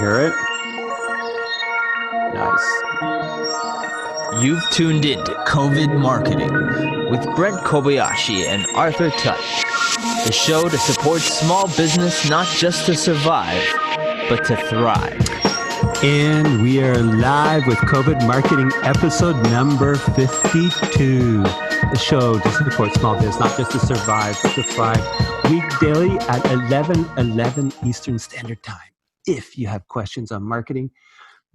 hear it? Nice. You've tuned in to COVID Marketing with Brent Kobayashi and Arthur Tutt, the show to support small business not just to survive, but to thrive. And we are live with COVID Marketing episode number 52. The show to support small business, not just to survive, but to thrive. Week daily at 11:11 Eastern Standard Time. If you have questions on marketing,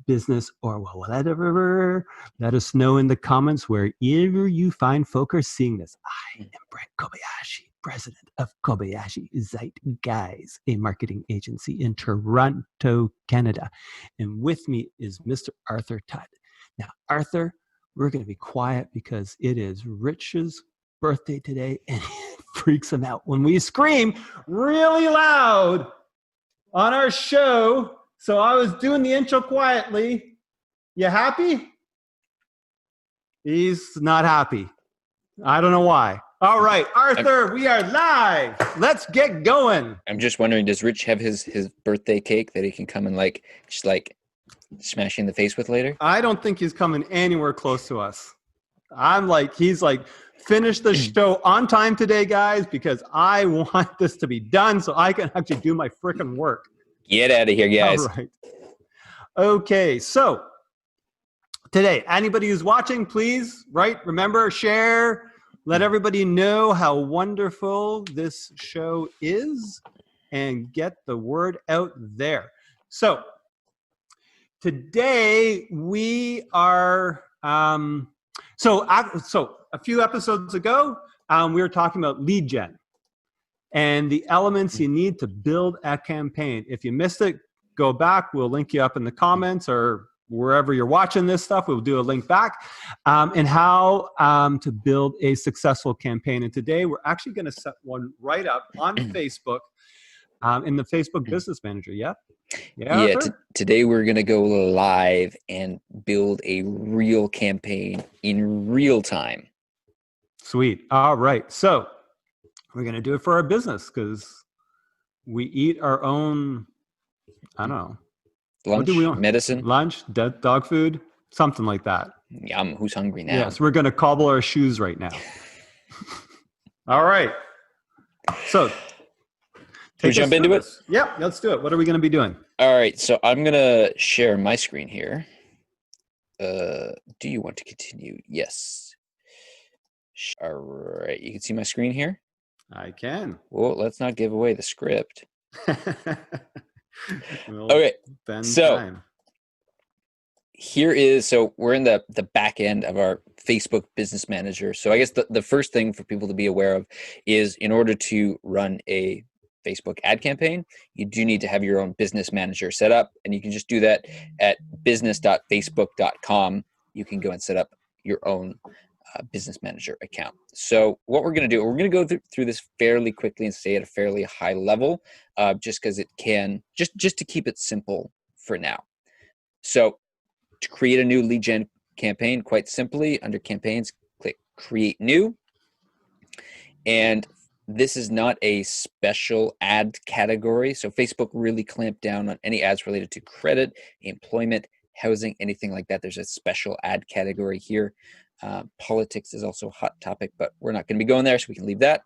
business, or whatever, let us know in the comments wherever you find folk are seeing this. I am Brent Kobayashi, president of Kobayashi Zeitgeist, a marketing agency in Toronto, Canada. And with me is Mr. Arthur Tutt. Now, Arthur, we're going to be quiet because it is Rich's birthday today, and it freaks him out when we scream really loud on our show. So I was doing the intro quietly. You happy? He's not happy. I don't know why. All right, Arthur, we are live. Let's get going. I'm just wondering, does Rich have his birthday cake that he can come and just smash you in the face with later? I don't think he's coming anywhere close to us. He's like, finish the show on time today, guys, because I want this to be done so I can actually do my freaking work. Get out of here, guys. All right. Okay, so today, anybody who's watching, please, remember, share, let everybody know how wonderful this show is and get the word out there. So today we are, so a few episodes ago, we were talking about lead gen and the elements you need to build a campaign. If you missed it, go back. We'll link you up in the comments or wherever you're watching this stuff. We'll do a link back and how to build a successful campaign. And today we're actually going to set one right up on Facebook in the Facebook Business Manager. Yeah, today we're going to go live and build a real campaign in real time. Sweet. All right. So we're going to do it for our business because we eat our own, I don't know. Lunch, what do we want? Medicine. Lunch, dog food, something like that. Yum. Who's hungry now? Yes, we're going to cobble our shoes right now. All right. So we jump into it? Yep, let's do it. What are we going to be doing? All right. So I'm going to share my screen here. Do you want to continue? Yes. All right. You can see my screen here? I can. Well, let's not give away the script. We'll okay. So time. so we're in the back end of our Facebook Business Manager. So I guess the first thing for people to be aware of is in order to run a Facebook ad campaign, you do need to have your own business manager set up, and you can just do that at business.facebook.com. You can go and set up your own business manager account. So what we're going to do, we're going to go through this fairly quickly and stay at a fairly high level, just because it can, just to keep it simple for now. So to create a new lead gen campaign, quite simply, under campaigns, click create new. And this is not a special ad category. So Facebook really clamped down on any ads related to credit, employment, housing, anything like that. There's a special ad category here. Politics is also a hot topic, but we're not going to be going there, so we can leave that.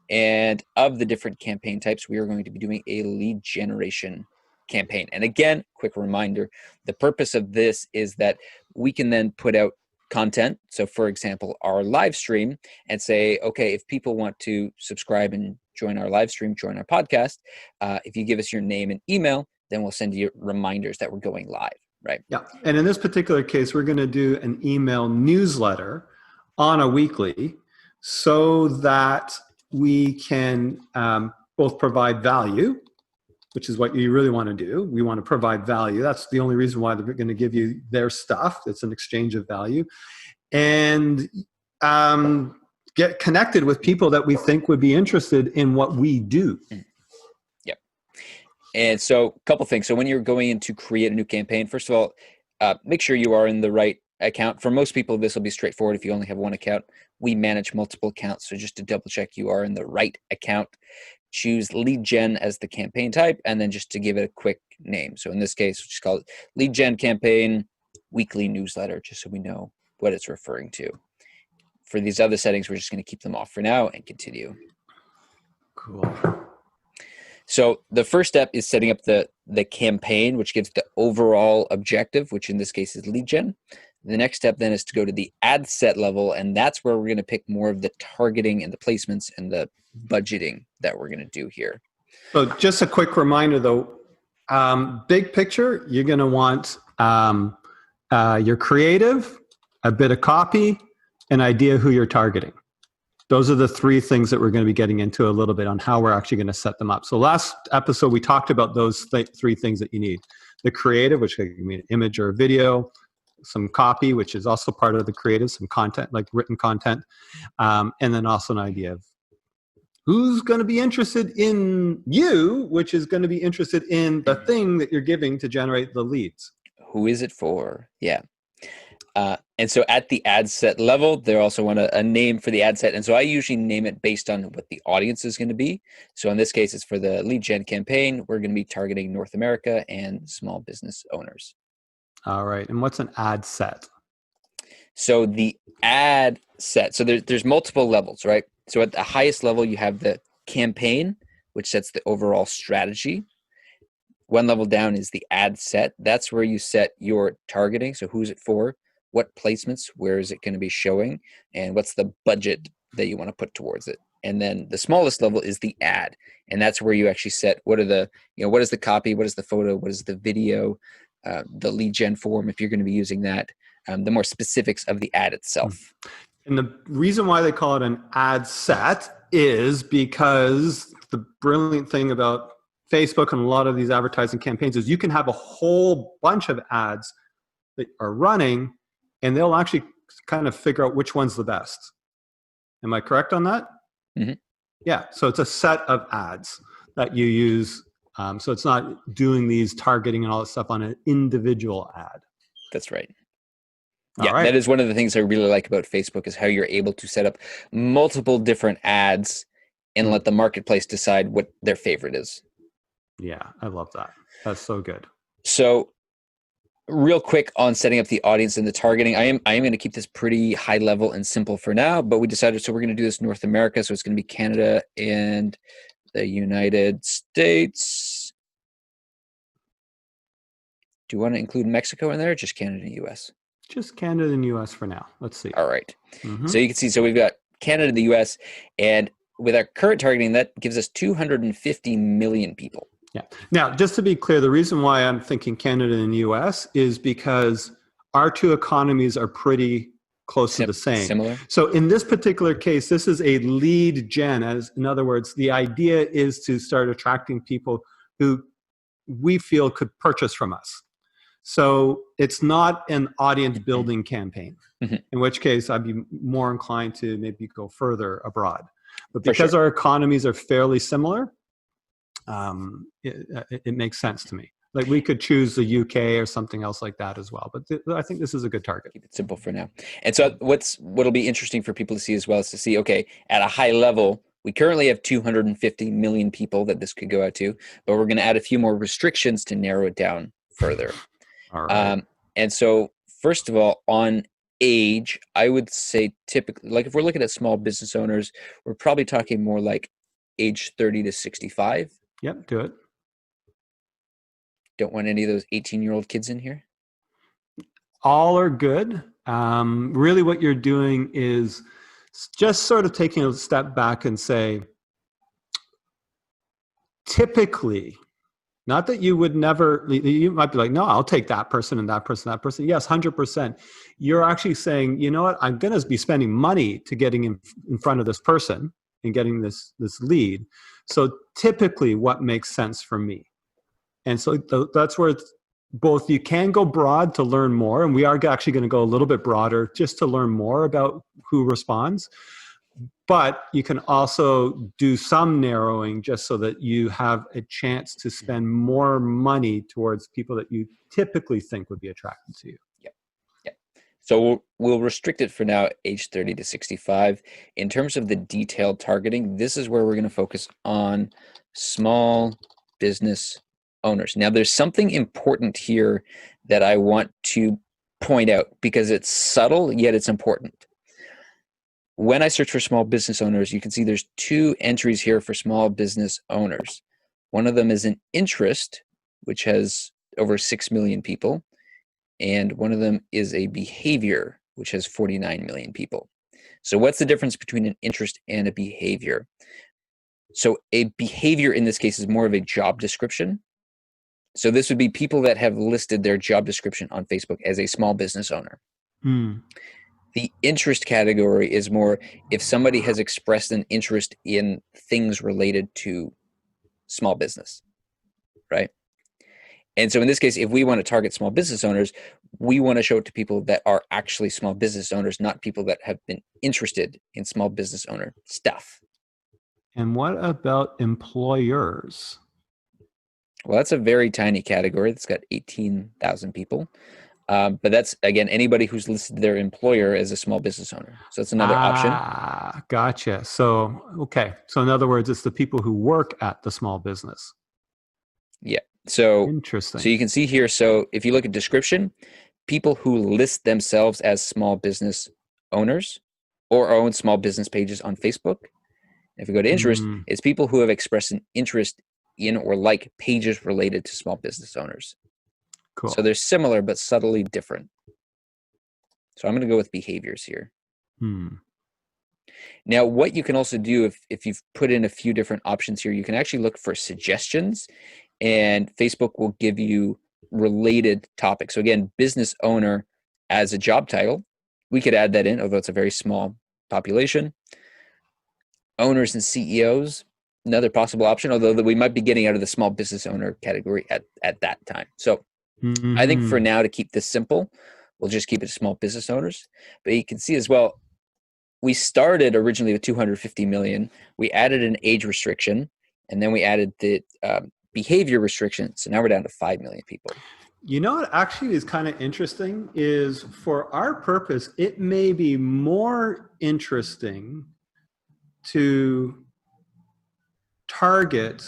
And of the different campaign types, we are going to be doing a lead generation campaign. And again, quick reminder, the purpose of this is that we can then put out content. So for example, our live stream, and say, okay, if people want to subscribe and join our live stream, join our podcast, if you give us your name and email, then we'll send you reminders that we're going live. Right. Yeah. And in this particular case, we're going to do an email newsletter on a weekly so that we can both provide value, which is what you really want to do. We want to provide value. That's the only reason why they're going to give you their stuff. It's an exchange of value. And get connected with people that we think would be interested in what we do. And so a couple things. So when you're going in to create a new campaign, first of all, make sure you are in the right account. For most people, this will be straightforward if you only have one account. We manage multiple accounts. So just to double check you are in the right account. choose lead gen as the campaign type, and then just to give it a quick name. So in this case, we'll just call it lead gen campaign weekly newsletter, just so we know what it's referring to. For these other settings, we're just going to keep them off for now and continue. Cool. So the first step is setting up the campaign, which gives the overall objective, which in this case is lead gen. The next step then is to go to the ad set level, and that's where we're going to pick more of the targeting and the placements and the budgeting that we're going to do here. So just a quick reminder though, big picture, you're going to want your creative, a bit of copy, an idea who you're targeting. Those are the three things that we're going to be getting into a little bit on how we're actually going to set them up. So last episode, we talked about those three things that you need. The creative, which can be an image or a video, some copy, which is also part of the creative, some content, like written content, and then also an idea of who's going to be interested in you, which is going to be interested in the thing that you're giving to generate the leads. Who is it for? Yeah. And so at the ad set level, they also want a name for the ad set. And so I usually name it based on what the audience is going to be. So in this case, it's for the lead gen campaign. We're going to be targeting North America and small business owners. All right. And what's an ad set? So the ad set, so there's multiple levels, right? So at the highest level, you have the campaign, which sets the overall strategy. One level down is the ad set. That's where you set your targeting. So who's it for? What placements? Where is it going to be showing? And what's the budget that you want to put towards it? And then the smallest level is the ad. And that's where you actually set what are the, what is the copy? What is the photo? What is the video? The lead gen form, if you're going to be using that, the more specifics of the ad itself. And the reason why they call it an ad set is because the brilliant thing about Facebook and a lot of these advertising campaigns is you can have a whole bunch of ads that are running and they'll actually kind of figure out which one's the best. Am I correct on that? Mm-hmm. Yeah. So it's a set of ads that you use. So it's not doing these targeting and all that stuff on an individual ad. That's right. All yeah, right. That is one of the things I really like about Facebook is how you're able to set up multiple different ads and let the marketplace decide what their favorite is. Yeah, I love that. That's so good. So real quick on setting up the audience and the targeting, I am going to keep this pretty high level and simple for now, but we decided, so we're going to do this North America. So it's going to be Canada and the United States. Do you want to include Mexico in there or just Canada and US? Just Canada and US for now. Let's see. All right. Mm-hmm. So you can see, so we've got Canada and the US, and with our current targeting, that gives us 250 million people. Yeah. Now, just to be clear, the reason why I'm thinking Canada and US is because our two economies are pretty close to the same. Similar. So in this particular case, this is a lead gen. As in other words, the idea is to start attracting people who we feel could purchase from us. So it's not an audience building campaign, in which case I'd be more inclined to maybe go further abroad. But because our economies are fairly similar, it makes sense to me. Like we could choose the UK or something else like that as well. But I think this is a good target. Keep it simple for now. And so what'll be interesting for people to see as well is to see, okay, at a high level, we currently have 250 million people that this could go out to, but we're going to add a few more restrictions to narrow it down further. All right. And so first of all, on age, I would say typically, like if we're looking at small business owners, we're probably talking more like age 30 to 65. Yep, do it. Don't want any of those 18-year-old kids in here? All are good. Really what you're doing is just sort of taking a step back and say, typically, not that you would never, you might be like, no, I'll take that person and that person, that person. Yes, 100%. You're actually saying, you know what, I'm going to be spending money to getting in front of this person and getting this lead. So typically what makes sense for me. And so that's where it's both you can go broad to learn more, and we are actually going to go a little bit broader just to learn more about who responds. But you can also do some narrowing just so that you have a chance to spend more money towards people that you typically think would be attracted to you. Yep. So we'll restrict it for now, age 30 to 65. In terms of the detailed targeting, this is where we're going to focus on small business owners. Now, there's something important here that I want to point out because it's subtle, yet it's important. When I search for small business owners, you can see there's two entries here for small business owners. One of them is an interest, which has over 6 million people. And one of them is a behavior, which has 49 million people. So what's the difference between an interest and a behavior? So a behavior in this case is more of a job description. So this would be people that have listed their job description on Facebook as a small business owner. The interest category is more if somebody has expressed an interest in things related to small business, right? And so in this case, if we want to target small business owners, we want to show it to people that are actually small business owners, not people that have been interested in small business owner stuff. And what about employers? Well, that's a very tiny category. It's got 18,000 people. But that's, again, anybody who's listed their employer as a small business owner. So that's another option. Gotcha. So, okay. So in other words, it's the people who work at the small business. Yeah. So interesting. So you can see here. So if you look at description, people who list themselves as small business owners or own small business pages on Facebook. If we go to interest, it's people who have expressed an interest in or like pages related to small business owners. Cool. So they're similar, but subtly different. So I'm going to go with behaviors here. Now, what you can also do if you've put in a few different options here, you can actually look for suggestions, and Facebook will give you related topics. So again, business owner as a job title, we could add that in, although it's a very small population. Owners and CEOs, another possible option, although that we might be getting out of the small business owner category at that time. So I think for now, to keep this simple, we'll just keep it to small business owners. But you can see as well, we started originally with 250 million. We added an age restriction, and then we added the behavior restriction. So now we're down to 5 million people. You know what actually is kind of interesting is for our purpose, it may be more interesting to target,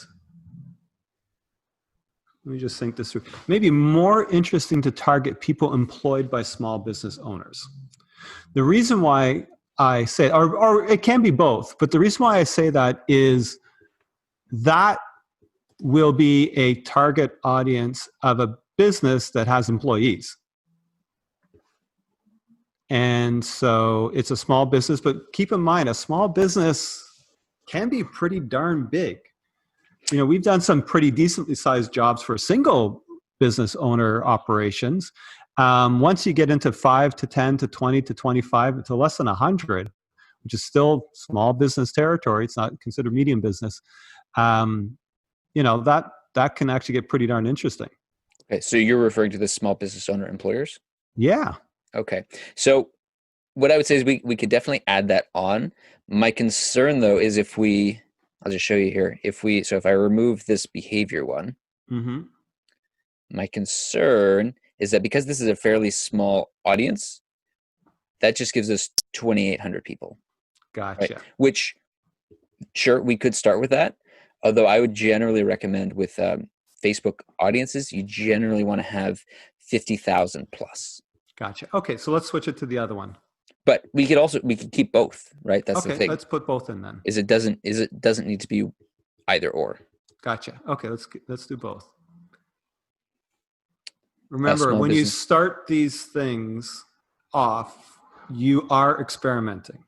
let me just think this through, maybe more interesting to target people employed by small business owners. The reason why I say, or it can be both, but the reason why I say that is that will be a target audience of a business that has employees. And so it's a small business, but keep in mind, a small business can be pretty darn big. You know, we've done some pretty decently sized jobs for single business owner operations. Once you get into 5 to 10 to 20 to 25 to less than 100, which is still small business territory, it's not considered medium business. You know, that can actually get pretty darn interesting. Okay, so you're referring to the small business owner employers? Yeah. Okay, so what I would say is we could definitely add that on. My concern though is I'll just show you here. If I remove this behavior one, my concern is that because this is a fairly small audience, that just gives us 2,800 people. Gotcha. Right? Which, sure, we could start with that. Although I would generally recommend with Facebook audiences, you generally want to have 50,000 plus. Gotcha. Okay, so let's switch it to the other one. But we could keep both, right? That's the thing. Let's put both in then. It doesn't need to be either or. Gotcha. Okay, let's do both. Remember, when you start these things off, you are experimenting.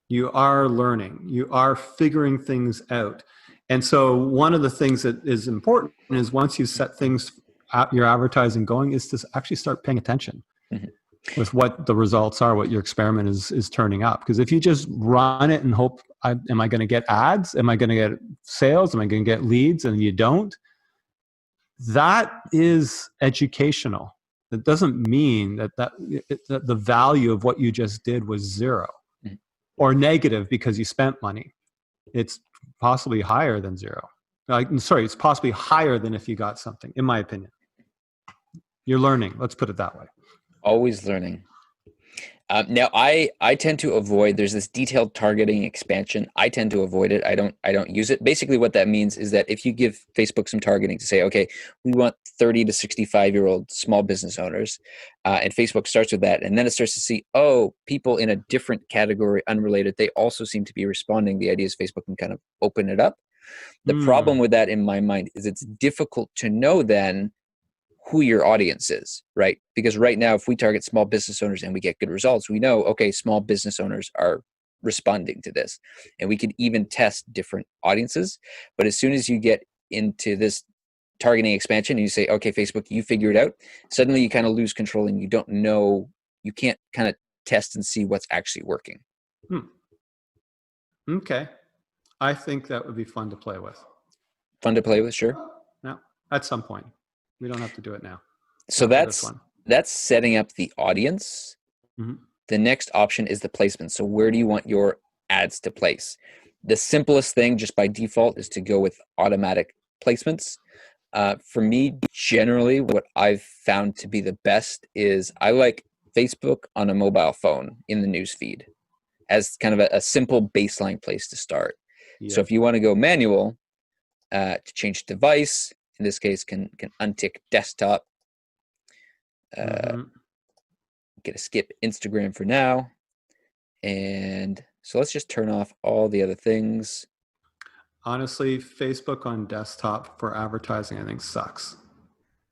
You are learning. You are figuring things out. And so one of the things that is important is once you set things, your advertising going, is to actually start paying attention with what the results are, what your experiment is turning up. Because if you just run it and hope, am I going to get ads? Am I going to get sales? Am I going to get leads? And you don't, that is educational. It doesn't mean that the value of what you just did was zero or negative because you spent money. It's possibly higher than zero. It's possibly higher than if you got something, in my opinion. You're learning. Let's put it that way. Always learning. Now, I tend to avoid. There's this detailed targeting expansion. I tend to avoid it. I don't use it. Basically, what that means is that if you give Facebook some targeting to say, okay, we want 30 to 65-year-old small business owners, and Facebook starts with that, and then it starts to see, oh, people in a different category, unrelated, they also seem to be responding. The idea is Facebook can kind of open it up. The problem with that, in my mind, is it's difficult to know then who your audience is, right? Because right now, if we target small business owners and we get good results, we know, okay, small business owners are responding to this. And we can even test different audiences. But as soon as you get into this targeting expansion and you say, okay, Facebook, you figure it out, suddenly you kind of lose control and you don't know, you can't kind of test and see what's actually working. Okay. I think that would be fun to play with. Fun to play with, sure. No, at some point. We don't have to do it now. So that's setting up the audience. Mm-hmm. The next option is the placement. So where do you want your ads to place? The simplest thing just by default is to go with automatic placements. For me, generally, what I've found to be the best is I like Facebook on a mobile phone in the newsfeed as kind of a simple baseline place to start. Yeah. So if you want to go manual, to change device, in this case, can untick desktop, get a skip Instagram for now. And so let's just turn off all the other things. Honestly, Facebook on desktop for advertising, I think sucks.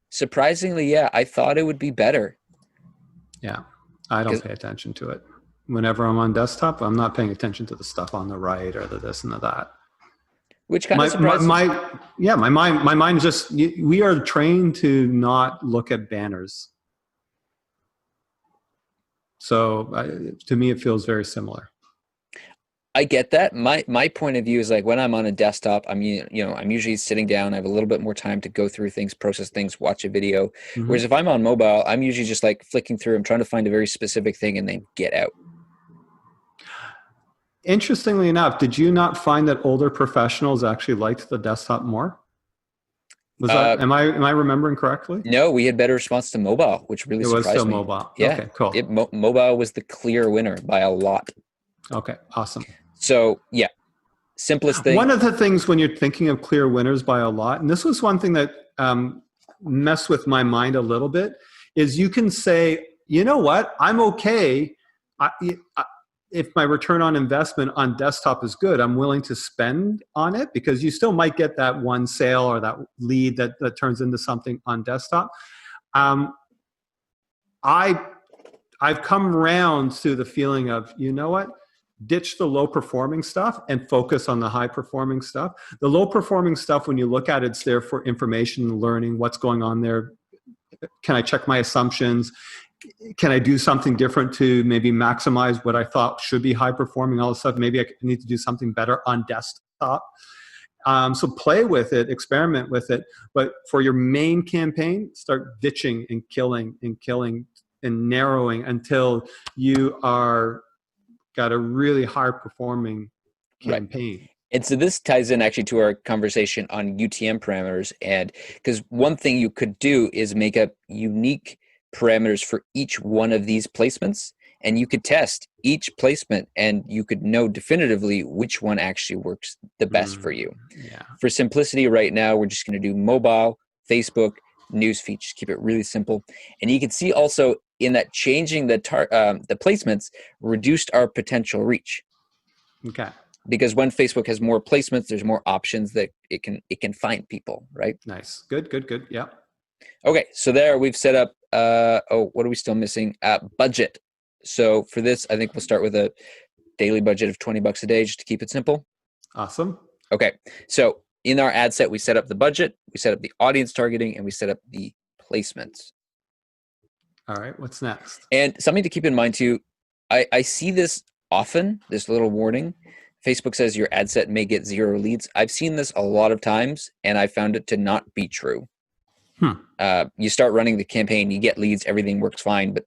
Surprisingly, yeah, I thought it would be better. Yeah, I don't pay attention to it. Whenever I'm on desktop, I'm not paying attention to the stuff on the right or the this and the that. Which kind of surprises my mind is just, we are trained to not look at banners. So to me, it feels very similar. I get that. My point of view is like when I'm on a desktop, I'm usually sitting down. I have a little bit more time to go through things, process things, watch a video. Mm-hmm. Whereas if I'm on mobile, I'm usually just like flicking through. I'm trying to find a very specific thing and then get out. Interestingly enough, did you not find that older professionals actually liked the desktop more? Was that, am I remembering correctly? No, we had better response to mobile, which really surprised me. It was still mobile. Yeah, okay, cool. Mobile was the clear winner by a lot. Okay, awesome. So yeah, simplest thing. One of the things when you're thinking of clear winners by a lot, and this was one thing that messed with my mind a little bit, is you can say, you know what, I'm okay. If my return on investment on desktop is good, I'm willing to spend on it because you still might get that one sale or that lead that turns into something on desktop. I've come around to the feeling of, you know what, ditch the low performing stuff and focus on the high performing stuff. The low performing stuff, when you look at it, it's there for information and learning what's going on there. Can I check my assumptions? Can I do something different to maybe maximize what I thought should be high performing? All of a sudden, maybe I need to do something better on desktop. So play with it, experiment with it. But for your main campaign, start ditching and killing and narrowing until you are got a really high performing campaign. Right. And so this ties in actually to our conversation on UTM parameters. And because one thing you could do is make up unique parameters for each one of these placements, and you could test each placement and you could know definitively which one actually works the best for you. Yeah. For simplicity right now, we're just going to do mobile, Facebook, newsfeed, just keep it really simple. And you can see also in that changing the placements reduced our potential reach. Okay. Because when Facebook has more placements, there's more options that it can find people, right? Nice. Good. Yeah. Okay, so there we've set up, what are we still missing? Budget. So for this, I think we'll start with a daily budget of $20 a day just to keep it simple. Awesome. Okay, so in our ad set, we set up the budget, we set up the audience targeting, and we set up the placements. All right, what's next? And something to keep in mind too, I see this often, this little warning. Facebook says your ad set may get 0 leads. I've seen this a lot of times, and I found it to not be true. You start running the campaign, you get leads, everything works fine, but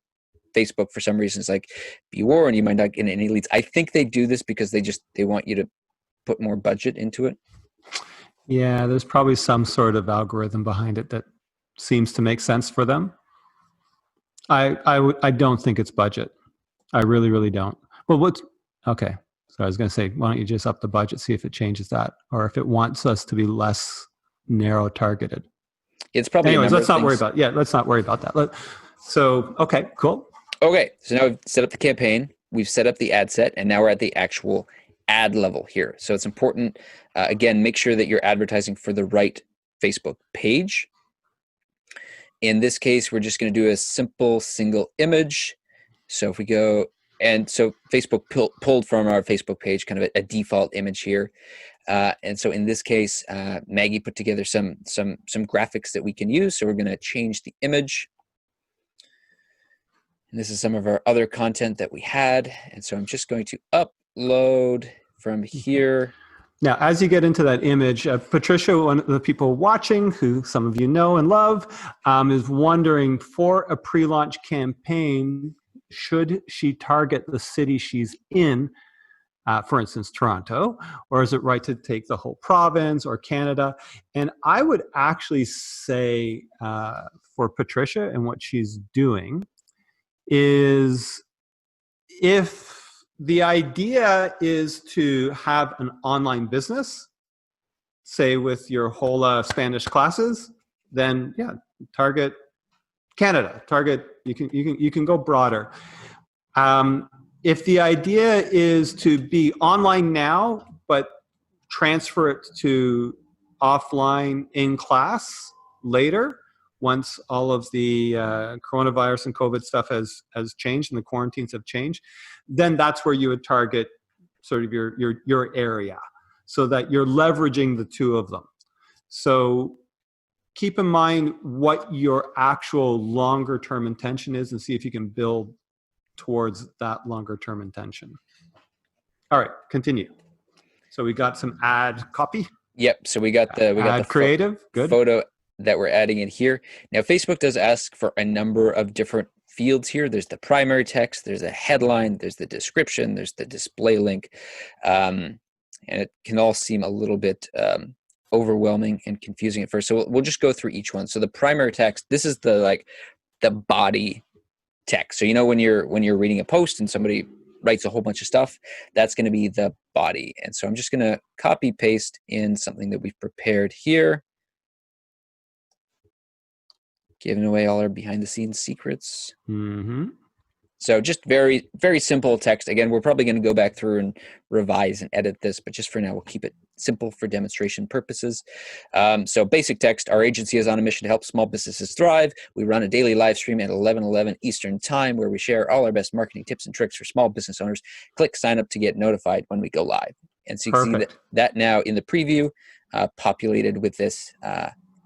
Facebook, for some reason, is like, be warned, you might not get any leads. I think they do this because they want you to put more budget into it. Yeah, there's probably some sort of algorithm behind it that seems to make sense for them. I don't think it's budget. I really, really don't. Well, okay. So I was going to say, why don't you just up the budget, see if it changes that, or if it wants us to be less narrow targeted. It's probably Anyways, let's not worry things. about. Yeah, let's not worry about that. So okay, cool. Okay, so now we've set up the campaign, we've set up the ad set, and now we're at the actual ad level here. So it's important, again, make sure that you're advertising for the right Facebook page. In this case, we're just going to do a simple single image. So if we go, and so Facebook pulled from our Facebook page kind of a default image here. And so in this case, Maggie put together some graphics that we can use. So we're going to change the image. And this is some of our other content that we had. And so I'm just going to upload from here. Now, as you get into that image, Patricia, one of the people watching, who some of you know and love, is wondering, for a pre-launch campaign, should she target the city she's in, for instance, Toronto, or is it right to take the whole province or Canada? And I would actually say for Patricia and what she's doing is, if the idea is to have an online business, say with your whole Spanish classes, then yeah, target Canada. Target, you can go broader. If the idea is to be online now, but transfer it to offline in class later, once all of the coronavirus and COVID stuff has changed and the quarantines have changed, then that's where you would target sort of your area, so that you're leveraging the two of them. So keep in mind what your actual longer term intention is and see if you can build towards that longer term intention. All right, continue. So we got some ad copy. Yep. So we got the creative photo that we're adding in here. Now, Facebook does ask for a number of different fields here. There's the primary text, there's a headline, there's the description, there's the display link. And it can all seem a little bit overwhelming and confusing at first. So we'll just go through each one. So the primary text, this is the body text. So when you're reading a post and somebody writes a whole bunch of stuff, that's going to be the body. And so I'm just going to copy paste in something that we've prepared here, giving away all our behind the scenes secrets. Mm-hmm. So just very, very simple text. Again, we're probably going to go back through and revise and edit this, but just for now, we'll keep it simple for demonstration purposes. So basic text: our agency is on a mission to help small businesses thrive. We run a daily live stream at 11:11 Eastern Time, where we share all our best marketing tips and tricks for small business owners. Click sign up to get notified when we go live. And so you can see that now in the preview, populated with this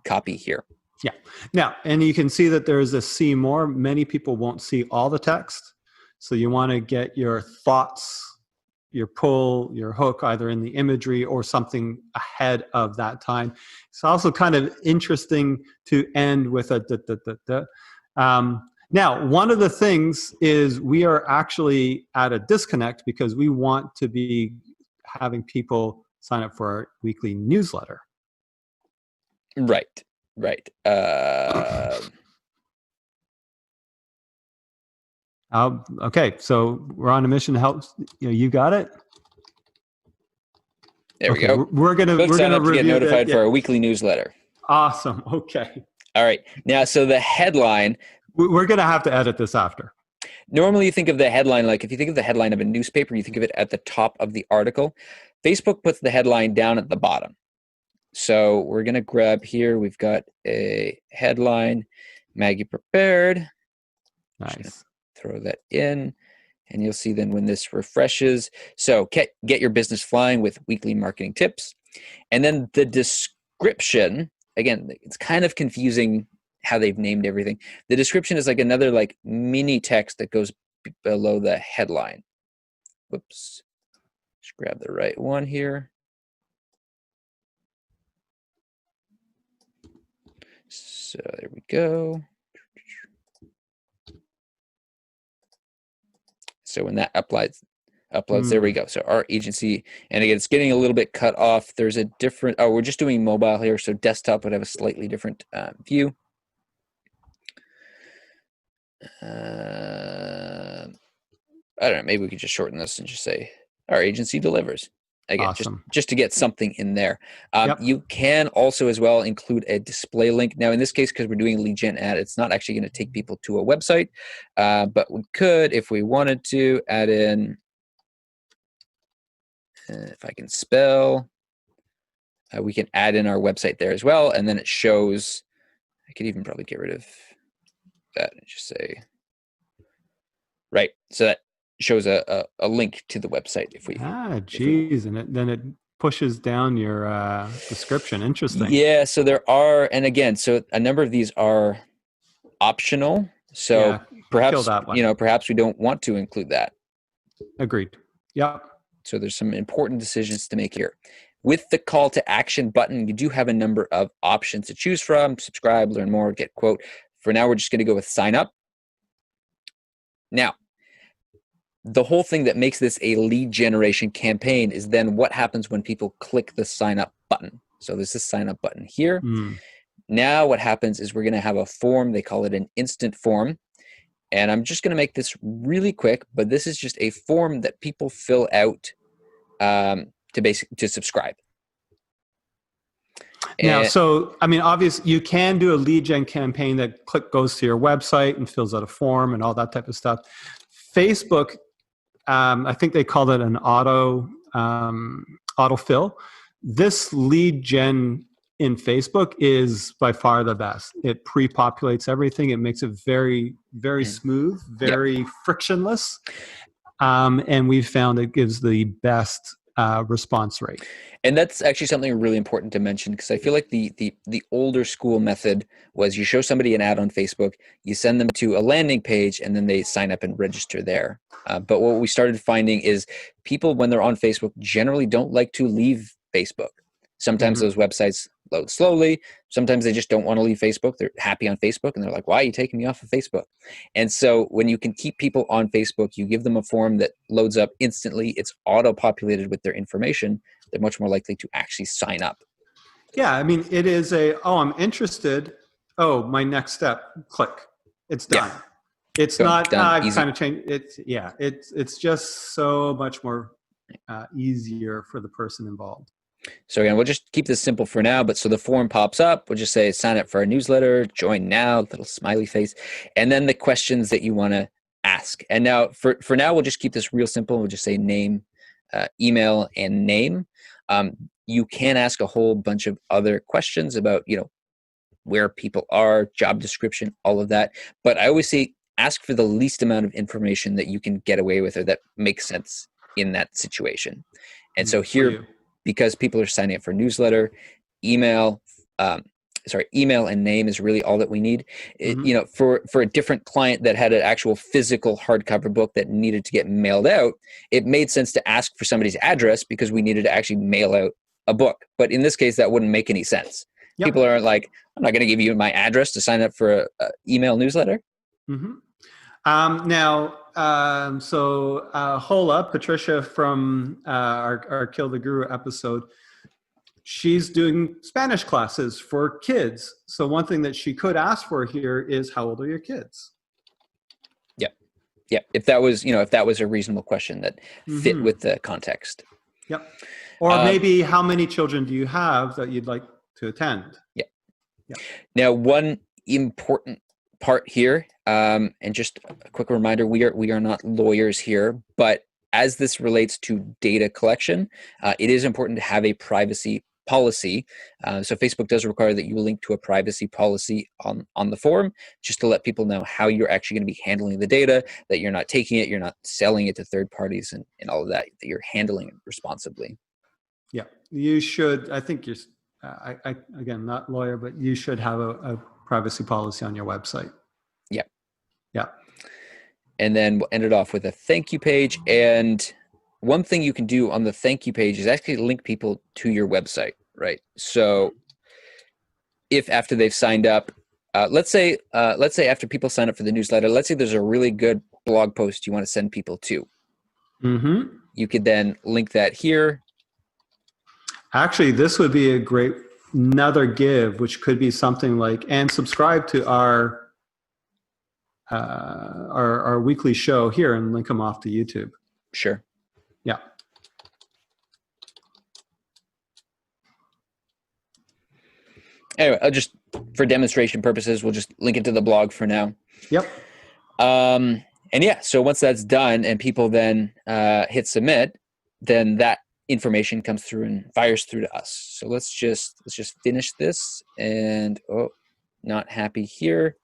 copy here. Yeah. Now, and you can see that there's a see more. Many people won't see all the text. So you want to get your thoughts, your pull, your hook, either in the imagery or something ahead of that time. It's also kind of interesting to end with a Now, one of the things is we are actually at a disconnect because we want to be having people sign up for our weekly newsletter. Right. Okay, so we're on a mission to help. You got it. There we go. We're gonna get notified for our weekly newsletter. Awesome. Okay. All right. Now, so the headline. We're gonna have to edit this after. Normally, you think of the headline, like if you think of the headline of a newspaper, you think of it at the top of the article. Facebook puts the headline down at the bottom. So we're going to grab here. We've got a headline, Maggie prepared. Nice. Throw that in, and you'll see then when this refreshes. So get your business flying with weekly marketing tips. And then the description, again, it's kind of confusing how they've named everything. The description is like another mini text that goes below the headline. Whoops. Just grab the right one here. So there we go. So when that uploads, there we go. So our agency, and again, it's getting a little bit cut off. There's a different, we're just doing mobile here. So desktop would have a slightly different view. I don't know, maybe we could just shorten this and just say our agency delivers. Again, Awesome. just to get something in there. Yep. You can also as well include a display link. Now, in this case, because we're doing a lead gen ad, it's not actually going to take people to a website, but we could, if we wanted to, add in, if I can spell, we can add in our website there as well, and then it shows, I could even probably get rid of that and just say, right, so that shows a link to the website if we geez, and then it pushes down your description. Interesting. Yeah, so there are, and again, so a number of these are optional, so perhaps perhaps we don't want to include that. Agreed. Yep. So there's some important decisions to make here. With the call to action button, you do have a number of options to choose from: subscribe, learn more, get quote. For now, we're just going to go with sign up. Now, the whole thing that makes this a lead generation campaign is then what happens when people click the sign up button. So there's this sign up button here. Now what happens is we're going to have a form. They call it an instant form. And I'm just going to make this really quick, but this is just a form that people fill out to subscribe. Now, so, I mean, obviously you can do a lead gen campaign that goes to your website and fills out a form and all that type of stuff. Facebook, I think they call it an autofill. This lead gen in Facebook is by far the best. It pre-populates everything. It makes it very, very smooth, very frictionless. And we've found it gives the best response rate. And that's actually something really important to mention, because I feel like the older school method was you show somebody an ad on Facebook, you send them to a landing page, and then they sign up and register there. But what we started finding is people, when they're on Facebook, generally don't like to leave Facebook. Sometimes those websites load slowly. Sometimes they just don't want to leave Facebook. They're happy on Facebook, and they're like, why are you taking me off of Facebook? And so when you can keep people on Facebook, you give them a form that loads up instantly. It's auto-populated with their information. They're much more likely to actually sign up. Yeah, I mean, it is I'm interested. Oh, my next step, click. It's done. Yeah. It's not, I've kind of changed. It's just so much more easier for the person involved. So again, we'll just keep this simple for now, but so the form pops up, we'll just say sign up for our newsletter, join now, little smiley face, and then the questions that you want to ask. And now for now, we'll just keep this real simple. We'll just say name, email, and name. You can ask a whole bunch of other questions about, where people are, job description, all of that. But I always say ask for the least amount of information that you can get away with or that makes sense in that situation. And so here, because people are signing up for newsletter, email and name is really all that we need. For a different client that had an actual physical hardcover book that needed to get mailed out, it made sense to ask for somebody's address because we needed to actually mail out a book. But in this case, that wouldn't make any sense. Yep. People aren't like, I'm not going to give you my address to sign up for a email newsletter. Hola, Patricia from our Kill the Guru episode, she's doing Spanish classes for kids. So one thing that she could ask for here is, how old are your kids? Yeah. If that was a reasonable question that fit with the context. Yep. Or maybe how many children do you have that you'd like to attend? Yeah. Now, one important part here, and just a quick reminder, we are not lawyers here, but as this relates to data collection, it is important to have a privacy policy. So Facebook does require that you link to a privacy policy on the form, just to let people know how you're actually going to be handling the data, that you're not taking it, you're not selling it to third parties and all of that you're handling it responsibly. Yeah, you should. I think you're, again, not lawyer, but you should have a privacy policy on your website. Yeah. And then we'll end it off with a thank you page. And one thing you can do on the thank you page is actually link people to your website, right? So if after they've signed up, let's say after people sign up for the newsletter, let's say there's a really good blog post you want to send people to. You could then link that here. Actually, this would be a great another give, which could be something like, and subscribe to our our weekly show here and link them off to YouTube. Sure. Yeah. Anyway, I'll just, for demonstration purposes, we'll just link it to the blog for now. Yep. And yeah, so once that's done and people then hit submit, then that information comes through and fires through to us. So let's just finish this. And not happy here.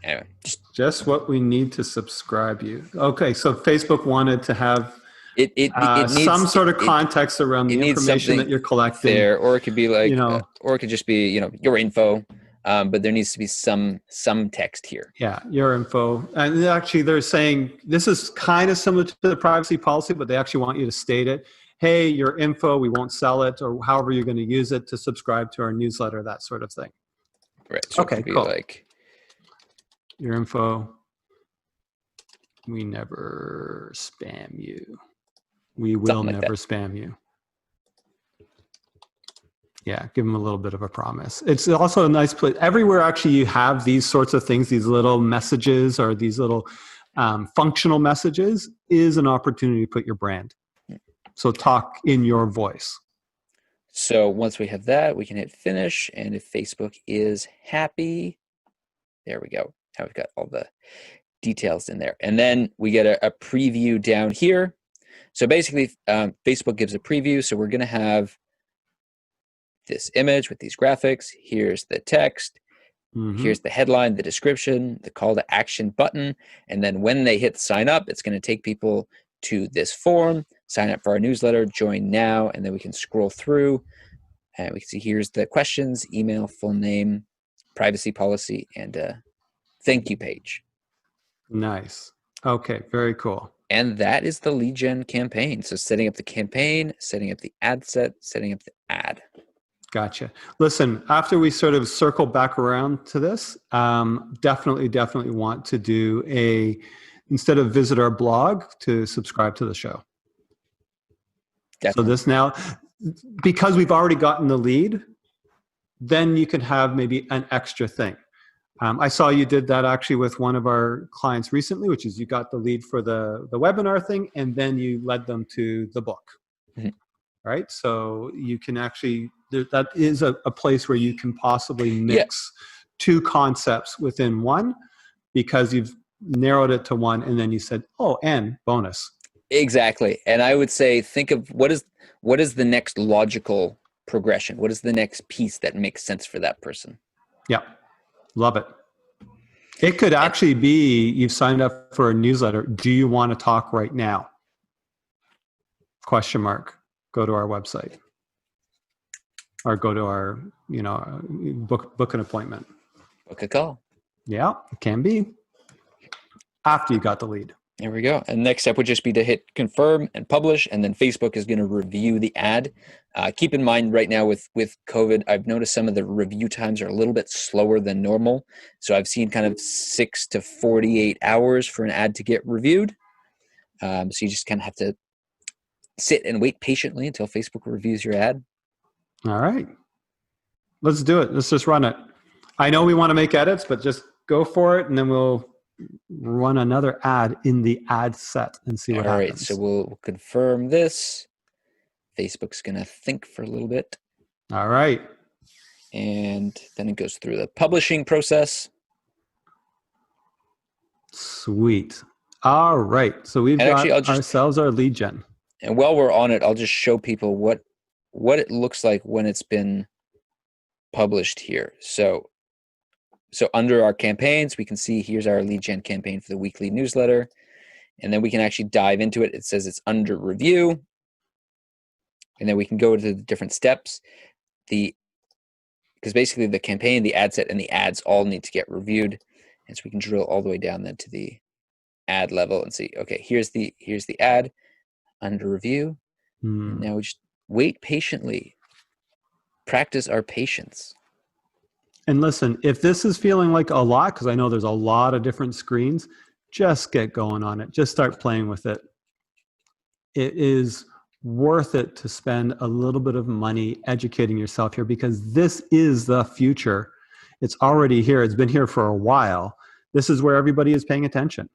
Anyway, just what we need to subscribe you. Okay, so Facebook wanted to have it needs some sort of context around the information that you're collecting there, or it could be like, or it could just be your info. But there needs to be some text here. Yeah, your info. And actually, they're saying this is kind of similar to the privacy policy, but they actually want you to state it. Hey, your info, we won't sell it, or however you're going to use it to subscribe to our newsletter, that sort of thing. Right. So okay, it could cool. Be like your info. We never spam you. We will never spam you. Yeah, give them a little bit of a promise. It's also a nice place. Everywhere actually you have these sorts of things, these little messages or these little functional messages is an opportunity to put your brand. So talk in your voice. So once we have that, we can hit finish. And if Facebook is happy, there we go. Now we've got all the details in there. And then we get a preview down here. So basically, Facebook gives a preview. So we're going to have this image with these graphics. Here's the text. Mm-hmm. Here's the headline, the description, the call to action button. And then when they hit sign up, it's going to take people to this form, sign up for our newsletter, join now, and then we can scroll through and we can see here's the questions, email, full name, privacy policy, and a thank you page. Nice. Okay, very cool. And that is the lead gen campaign. So setting up the campaign, setting up the ad set, setting up the ad. Gotcha. Listen, after we sort of circle back around to this, definitely want to do instead of visit our blog, to subscribe to the show. Definitely. So this now, because we've already gotten the lead, then you can have maybe an extra thing. I saw you did that actually with one of our clients recently, which is you got the lead for the webinar thing, and then you led them to the book. Mm-hmm. Right? So you can actually, that is a place where you can possibly mix two concepts within one, because you've narrowed it to one, and then you said, and bonus. Exactly. And I would say, think of what is the next logical progression? What is the next piece that makes sense for that person? Yeah. Love it. It could actually be, you've signed up for a newsletter. Do you want to talk right now? ? Go to our website. Or go to our, book an appointment. Book a call. Yeah, it can be. After you got the lead. There we go. And next step would just be to hit confirm and publish, and then Facebook is going to review the ad. Keep in mind right now with COVID, I've noticed some of the review times are a little bit slower than normal. So I've seen kind of 6 to 48 hours for an ad to get reviewed. So you just kind of have to sit and wait patiently until Facebook reviews your ad. All right. Let's do it. Let's just run it. I know we want to make edits, but just go for it, and then we'll run another ad in the ad set and see what happens. All right, so we'll confirm this. Facebook's going to think for a little bit. All right. And then it goes through the publishing process. Sweet. All right. So we've got ourselves our lead gen. And while we're on it, I'll just show people what it looks like when it's been published here. So under our campaigns, we can see here's our lead gen campaign for the weekly newsletter. And then we can actually dive into it. It says it's under review. And then we can go to the different steps. Because basically the campaign, the ad set, and the ads all need to get reviewed. And so we can drill all the way down then to the ad level and see, okay, here's the ad under review. And now we just wait patiently. Practice our patience. And listen, if this is feeling like a lot, because I know there's a lot of different screens, just get going on it. Just start playing with it. It is worth it to spend a little bit of money educating yourself here, because this is the future. It's already here. It's been here for a while. This is where everybody is paying attention.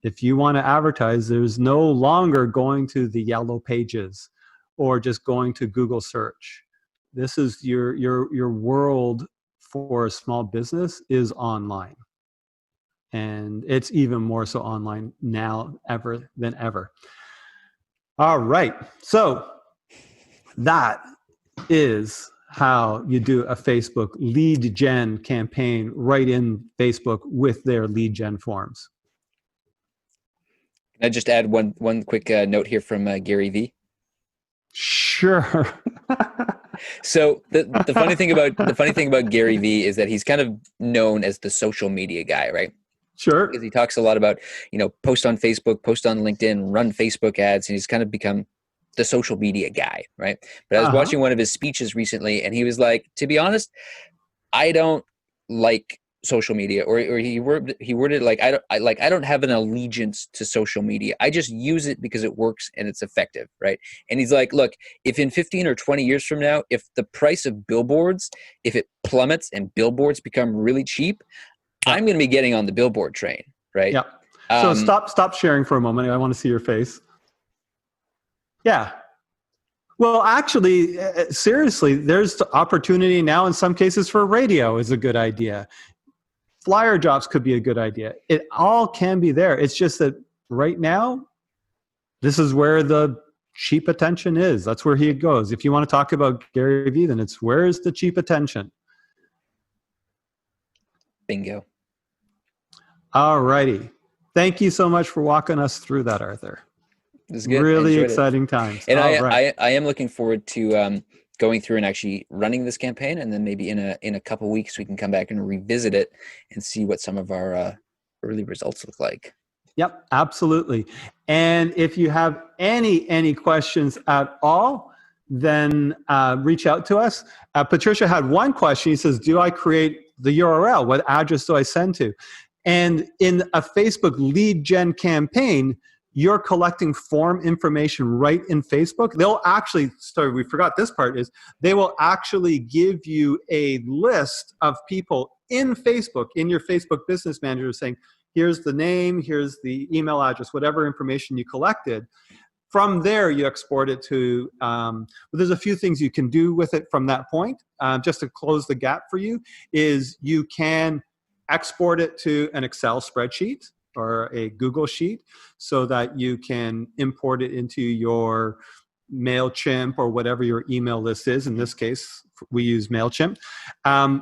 If you want to advertise, there's no longer going to the yellow pages or just going to Google search. This is your world for a small business is online. And it's even more so online now than ever. All right. So that is how you do a Facebook lead gen campaign right in Facebook with their lead gen forms. Can I just add one quick note here from Gary V? Sure. So the funny thing about Gary V is that he's kind of known as the social media guy, right? Sure. Because he talks a lot about, post on Facebook, post on LinkedIn, run Facebook ads, and he's kind of become the social media guy, right? But I was watching one of his speeches recently, and he was like, to be honest, I don't like social media, or he worded it like I don't have an allegiance to social media. I just use it because it works and it's effective, right? And he's like, look, if in 15 or 20 years from now, if the price of billboards, if it plummets and billboards become really cheap, I'm going to be getting on the billboard train, right? Yeah. So stop sharing for a moment. I want to see your face. Yeah. Well, actually, seriously, there's opportunity now in some cases for radio is a good idea. Flyer jobs could be a good idea. It all can be there. It's just that right now, this is where the cheap attention is. That's where he goes. If you want to talk about Gary Vee, then it's where's the cheap attention? Bingo. All righty. Thank you so much for walking us through that, Arthur. This is good. Really exciting times. And I am looking forward to going through and actually running this campaign, and then maybe in a couple weeks we can come back and revisit it and see what some of our early results look like. Yep, absolutely. And if you have any questions at all, then reach out to us. Patricia had one question. He says, do I create the URL? What address do I send to? And in a Facebook lead gen campaign, you're collecting form information right in Facebook. They'll actually, sorry, we forgot this part, is they will actually give you a list of people in Facebook, in your Facebook Business Manager, saying, here's the name, here's the email address, whatever information you collected. From there, you export it to, well, there's a few things you can do with it from that point. Just to close the gap for you, is you can export it to an Excel spreadsheet or a Google Sheet so that you can import it into your MailChimp or whatever your email list is. In this case, we use MailChimp.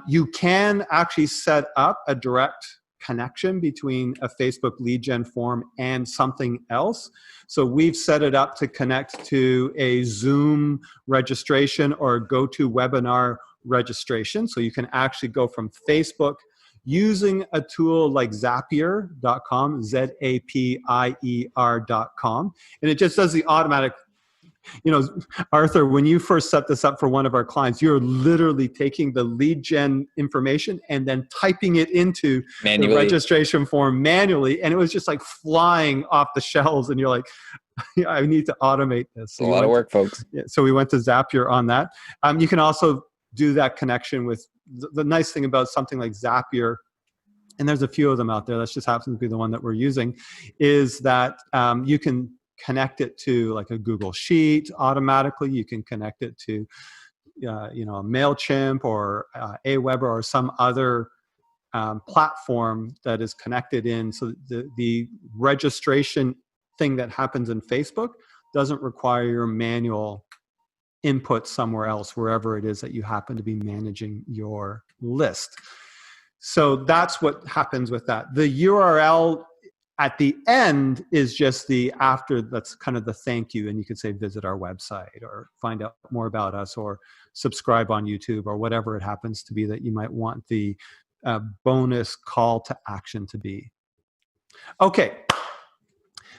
You can actually set up a direct connection between a Facebook lead gen form and something else. So we've set it up to connect to a Zoom registration or a GoToWebinar registration. So you can actually go from Facebook using a tool like Zapier.com, Zapier.com, and it just does the automatic. Arthur, when you first set this up for one of our clients, you're literally taking the lead gen information and then typing it into the registration form manually, and it was just like flying off the shelves, and you're like, I need to automate this. So a lot of work, folks. Yeah, so we went to Zapier on that. You can also do that connection with the nice thing about something like Zapier, and there's a few of them out there, that just happens to be the one that we're using, is that you can connect it to like a Google Sheet automatically. You can connect it to a MailChimp or Aweber or some other platform that is connected in. So the registration thing that happens in Facebook doesn't require your manual input somewhere else, wherever it is that you happen to be managing your list. So that's what happens with that. The URL at the end is just that's kind of the thank you. And you could say, visit our website or find out more about us or subscribe on YouTube or whatever it happens to be that you might want the bonus call to action to be. Okay.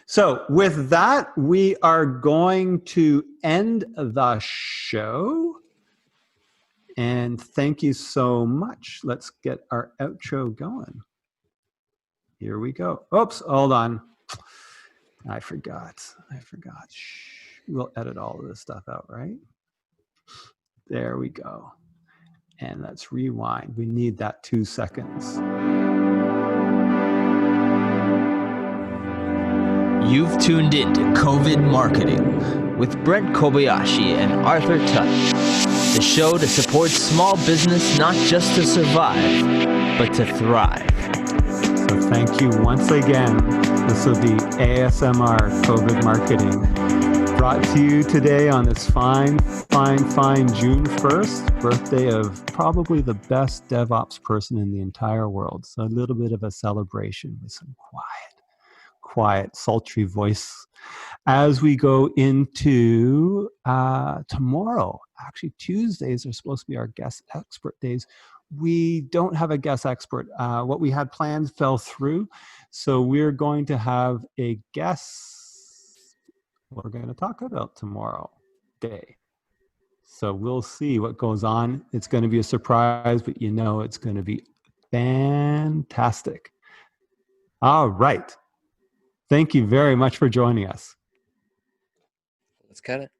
So with that, we are going to end the show. And thank you so much. Let's get our outro going. Here we go. Oops, hold on. I forgot. Shh. We'll edit all of this stuff out, right? There we go. And let's rewind. We need that 2 seconds. You've tuned in to COVID Marketing with Brent Kobayashi and Arthur Tutt, the show to support small business not just to survive, but to thrive. So thank you once again. This will be ASMR COVID Marketing, brought to you today on this fine June 1st, birthday of probably the best DevOps person in the entire world. So a little bit of a celebration with some quiet, sultry voice as we go into tomorrow. Actually, Tuesdays are supposed to be our guest expert days. We don't have a guest expert. What we had planned fell through. So we're going to have a guest we're going to talk about tomorrow day. So we'll see what goes on. It's going to be a surprise, but you know it's going to be fantastic. All right. Thank you very much for joining us. Let's cut it.